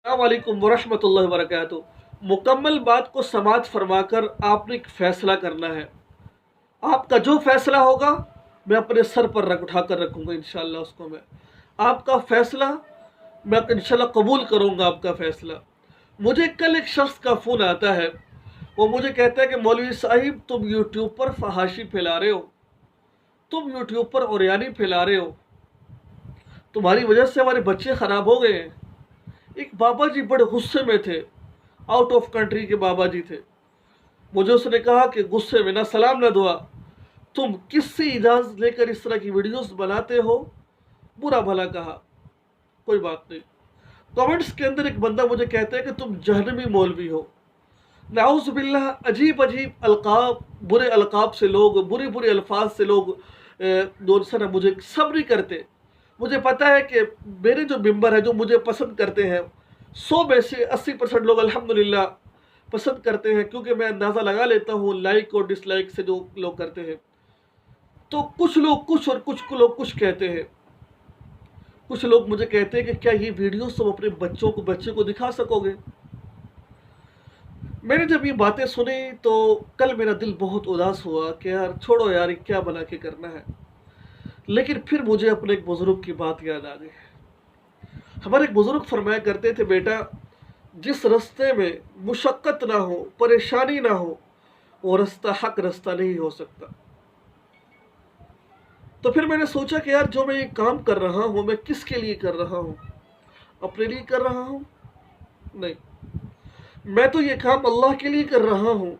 अस्सलामुअलैकुम वरहमतुल्लाहि वबरकातुहू। मुकम्मल बात को समाज फरमाकर आपने एक फ़ैसला करना है। आपका जो फ़ैसला होगा मैं अपने सर पर उठा कर रखूँगा इंशाअल्लाह। उसको मैं आपका फ़ैसला मैं इंशाअल्लाह कबूल करूँगा आपका फ़ैसला। मुझे कल एक शख्स का फ़ोन आता है, वो मुझे कहता है कि मौलवी साहिब तुम यूट्यूब पर फहाशी फैला रहे हो, तुम यूट्यूब पर औरियानी फैला रहे हो, तुम्हारी वजह से हमारे बच्चे ख़राब हो गए हैं। एक बाबा जी बड़े गुस्से में थे, आउट ऑफ कंट्री के बाबा जी थे। मुझे उसने कहा कि गुस्से में ना सलाम ना दुआ, तुम किससे इजाज़त लेकर इस तरह की वीडियोस बनाते हो? बुरा भला कहा, कोई बात नहीं। कमेंट्स के अंदर एक बंदा मुझे कहता है कि तुम जहन्नमी मौलवी हो। नाउज़ बिल्लाह, अजीब अजीब अलकाब, बुरे अलकाब से लोग, बुरे बुरे अल्फाज से लोग दोस्त ना मुझे सब नहीं करते। मुझे पता है कि मेरे जो मेंबर हैं जो मुझे पसंद करते हैं, 100 में से 80% लोग अल्हम्दुलिल्लाह पसंद करते हैं, क्योंकि मैं अंदाज़ा लगा लेता हूँ लाइक और डिसलाइक से जो लोग करते हैं। तो कुछ लोग कुछ और कुछ लोग कुछ कहते हैं। कुछ लोग मुझे कहते हैं कि क्या ये वीडियो तुम अपने बच्चे को दिखा सकोगे? मैंने जब ये बातें सुनी तो कल मेरा दिल बहुत उदास हुआ कि यार छोड़ो यार, ये क्या बना के करना है। लेकिन फिर मुझे अपने एक बुज़ुर्ग की बात याद आ गई। हमारे एक बुज़ुर्ग फरमाया करते थे, बेटा जिस रास्ते में मुशक्क़त ना हो, परेशानी ना हो, वो रास्ता हक रास्ता नहीं हो सकता। तो फिर मैंने सोचा कि यार जो मैं ये काम कर रहा हूँ मैं किसके लिए कर रहा हूँ? अपने लिए कर रहा हूँ? नहीं, मैं तो ये काम अल्लाह के लिए कर रहा हूँ।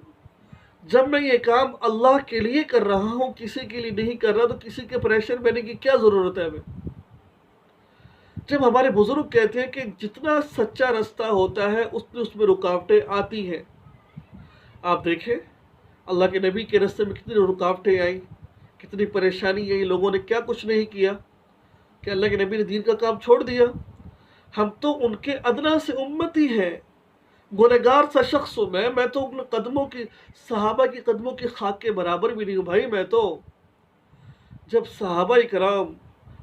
जब मैं ये काम अल्लाह के लिए कर रहा हूँ, किसी के लिए नहीं कर रहा, तो किसी के प्रेशर में आने की क्या ज़रूरत है हमें? जब हमारे बुज़ुर्ग कहते हैं कि जितना सच्चा रास्ता होता है उसमें रुकावटें आती हैं। आप देखें अल्लाह के नबी के रास्ते में कितनी रुकावटें आई, कितनी परेशानी आई, लोगों ने क्या कुछ नहीं किया कि अल्लाह के नबी ने दीन का काम छोड़ दिया। हम तो उनके अदना से उम्मती हैं, गुनहगार सा शख्स हूँ मैं तो उन कदमों की, सहाबा की कदमों की खाक के बराबर भी नहीं हूँ भाई। मैं तो जब सहाबा इकराम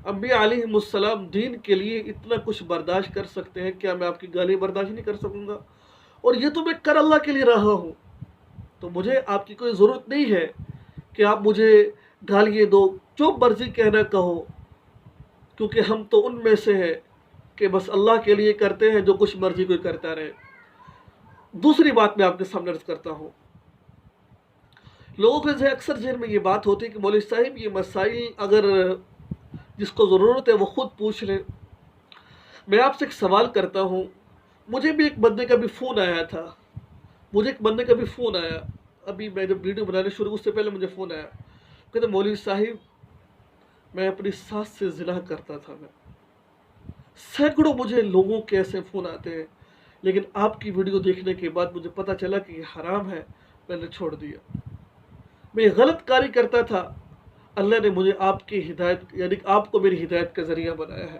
अम्बिया अलैहिमुस्सलाम दीन के लिए इतना कुछ बर्दाश्त कर सकते हैं, क्या मैं आपकी गाली बर्दाश्त नहीं कर सकूँगा? और ये तो मैं कर अल्लाह के लिए रहा हूँ, तो मुझे आपकी कोई ज़रूरत नहीं है कि आप मुझे गालियाँ दो, जो मर्ज़ी कहना कहो, क्योंकि हम तो उनमें से हैं कि बस अल्लाह के लिए करते हैं, जो कुछ मर्ज़ी कोई करता रहे। दूसरी बात मैं आपके सामने अर्ज़ करता हूँ, लोगों के अक्सर जहन में ये बात होती है कि मौलवी साहिब ये मसाइल अगर जिसको ज़रूरत है वो ख़ुद पूछ ले। मैं आपसे एक सवाल करता हूँ, मुझे भी एक बंदे का भी फ़ोन आया था, अभी मैं जब वीडियो बनाने शुरू उससे पहले मुझे फ़ोन आया, कहते मौलवी साहिब मैं अपनी सास से ज़िना करता था। मैं सैकड़ों मुझे लोगों के ऐसे फ़ोन आते हैं, लेकिन आपकी वीडियो देखने के बाद मुझे पता चला कि ये हराम है, मैंने छोड़ दिया। मैं गलत कार्य करता था, अल्लाह ने मुझे आपकी हिदायत यानी आपको मेरी हिदायत का ज़रिया बनाया है।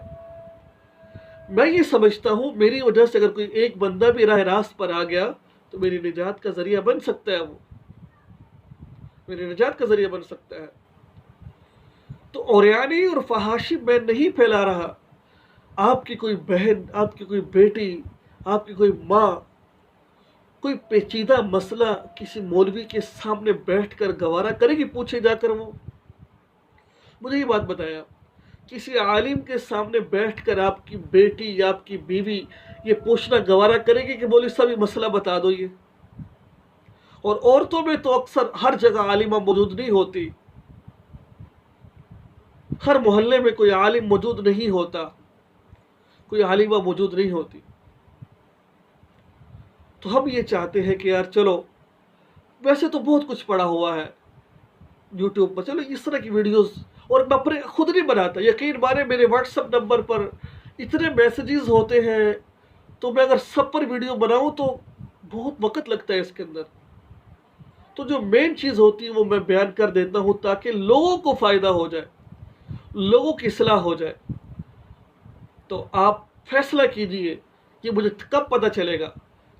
मैं ये समझता हूँ मेरी वजह से अगर कोई एक बंदा भी राह रास्त पर आ गया तो मेरी निजात का ज़रिया बन सकता है, वो मेरी निजात का ज़रिया बन सकता है। तो औरियानी और फहाशी मैं नहीं फैला रहा। आपकी कोई बहन, आपकी कोई बेटी, आपकी कोई माँ कोई पेचीदा मसला किसी मौलवी के सामने बैठकर गवारा करेगी? पूछे जाकर वो मुझे ये बात बताया, किसी आलिम के सामने बैठकर आपकी बेटी या आपकी बीवी ये पूछना गवारा करेगी कि मौलवी साहब ये मसला बता दो ये? और औरतों में तो अक्सर हर जगह आलिमा मौजूद नहीं होती, हर मोहल्ले में कोई आलिम मौजूद नहीं होता, कोई आलिमा मौजूद नहीं होती। तो हम ये चाहते हैं कि यार चलो, वैसे तो बहुत कुछ पड़ा हुआ है यूट्यूब पर, चलो इस तरह की वीडियोस, और मैं अपने खुद नहीं बनाता। यकीन माने मेरे व्हाट्सएप नंबर पर इतने मैसेजेस होते हैं, तो मैं अगर सब पर वीडियो बनाऊं तो बहुत वक्त लगता है इसके अंदर। तो जो मेन चीज़ होती है वो मैं बयान कर देता हूं ताकि लोगों को फ़ायदा हो जाए, लोगों की इस्लाह हो जाए। तो आप फैसला कीजिए कि मुझे कब पता चलेगा,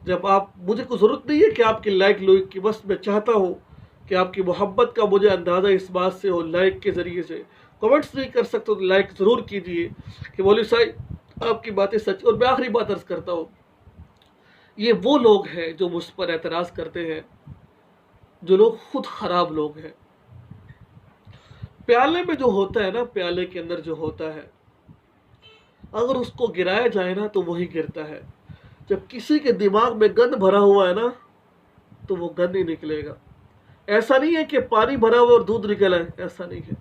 जब आप, मुझे कोई ज़रूरत नहीं है कि आपकी लाइक लो की, बस मैं चाहता हूँ कि आपकी मोहब्बत का मुझे अंदाज़ा इस बात से हो, लाइक के ज़रिए से। कमेंट्स नहीं कर सकते तो लाइक ज़रूर कीजिए कि मौलवी साहब आपकी बातें सच। और मैं आखिरी बात अर्ज़ करता हूँ, یہ وہ لوگ ہیں جو مجھ پر اعتراض کرتے ہیں، جو لوگ خود خراب لوگ ہیں۔ پیالے میں جو ہوتا ہے نا، پیالے کے اندر جو ہوتا ہے، اگر اس کو گرایا جائے نا تو وہی گرتا ہے۔ جب کسی کے دماغ میں گند بھرا ہوا ہے نا تو وہ گند ہی نکلے گا۔ ایسا نہیں ہے کہ پانی بھرا ہوا اور دودھ نکل ہے، ایسا نہیں ہے۔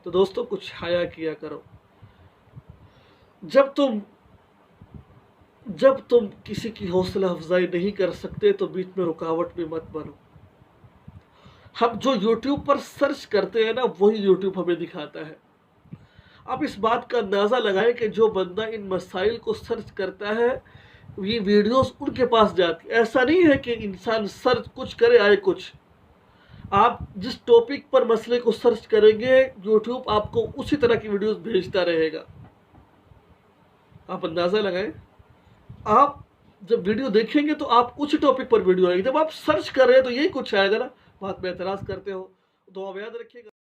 تو دوستو کچھ حیا کیا کرو۔ جب تم کسی کی حوصلہ افزائی نہیں کر سکتے تو بیچ میں رکاوٹ بھی مت بنو۔ ہم جو یوٹیوب پر سرچ کرتے ہیں نا وہی یوٹیوب ہمیں دکھاتا ہے۔ آپ اس بات کا اندازہ لگائیں کہ جو بندہ ان مسائل کو سرچ کرتا ہے یہ ویڈیوز ان کے پاس جاتی۔ ایسا نہیں ہے کہ انسان سرچ کچھ کرے آئے کچھ۔ آپ جس ٹاپک پر مسئلے کو سرچ کریں گے یوٹیوب آپ کو اسی طرح کی ویڈیوز بھیجتا رہے گا۔ آپ اندازہ لگائیں، آپ جب ویڈیو دیکھیں گے تو آپ اسی ٹاپک پر ویڈیو آئے گی، جب آپ سرچ کر رہے ہیں تو یہی کچھ آئے گا نا۔ بات میں اعتراض کرتے ہو تو آپ یاد رکھیے گا۔